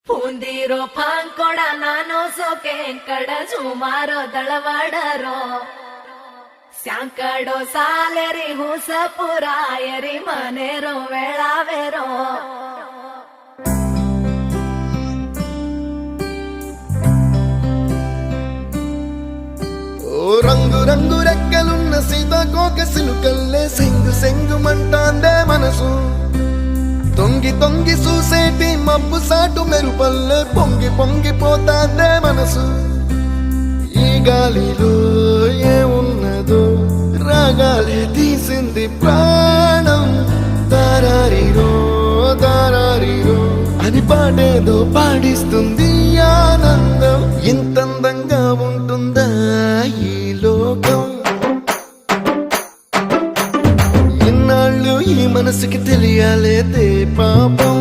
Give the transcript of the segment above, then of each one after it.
ಪೂಂದಿರೋ ಪಾಂಕೊಡ ನಾನು ಸೋಕೆ ಕಡ ಸುಮಾರೋ ದಳವಾಡರೋ ಸ್ಯಾಂಕಡೋ ಸಾಲೆರಿ ಹುಸ ಪುರಾಯರಿ ಮನೆರೋ ವೇಳಾವೆರೋ రంగు రంగు రెక్కలున్న సీతాకోక సిలుకల్లే సెంగు సెంగుమంటాందే మనసు తొంగి తొంగి చూసేటి మబ్బు సాటు మెరుపల్లే పొంగి పొంగిపోతాందే మనసు ఈ గాలిలో ఏమున్నదో రాగాలే తీసింది ప్రాణం దారారిరో దారారిరో అని పాడేదో పాడిస్తుంది ఆనందం ఇంతందంగా ఉంటుందా ఈ లోకం ఇన్నాళ్ళు ఈ మనసుకి తెలియాలేదే పాపం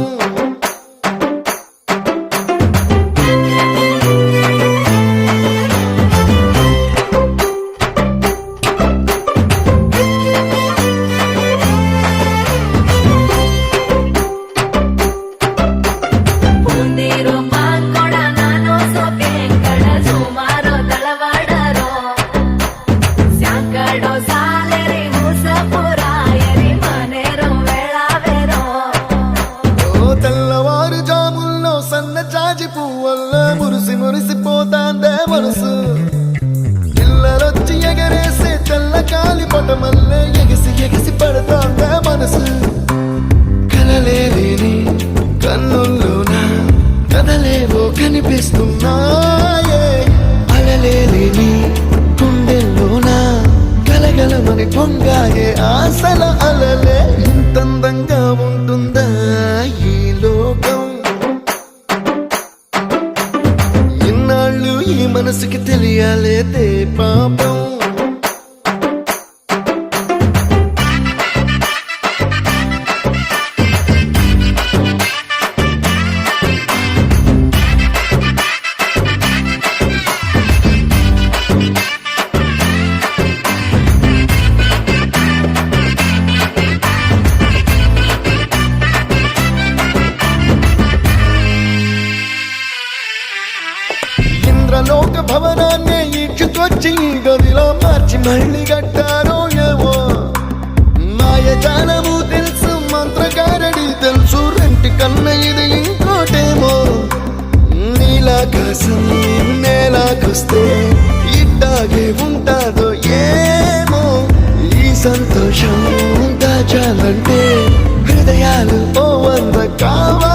మురిసిపోతాందే మనసు ఇళ్ళలొచ్చి ఎగరేసే తెల్ల కాలి పటమల్లే ఎగిసి ఎగిసి పడతాందే మనసు కలలేని కన్నుల్లోన కదలేవో కనిపిస్తున్నాయే అలలేని గుండెల్లోన గలగలమని పొంగాయే ఆశల అలలే ఇంతందంగా ఉంటుందా ఈ లోకం ఈ మనసుకి తెలియాలేదే పాపం లోక భవనాన్ని ఈడ్చుకొచ్చి గదిలో మార్చి మళ్ళీ కట్టారో ఏమో మాయజాలము తెలుసు మంత్రకారడి తెలుసు రెంటి కన్న ఇది ఇంకోటేమో నీలాకాశం నేలాకొస్తే ఇట్టాగే ఉంటాదో ఏమో ఈ సంతోషం దాచాలంటే హృదయాలు ఓ వంద కావాలి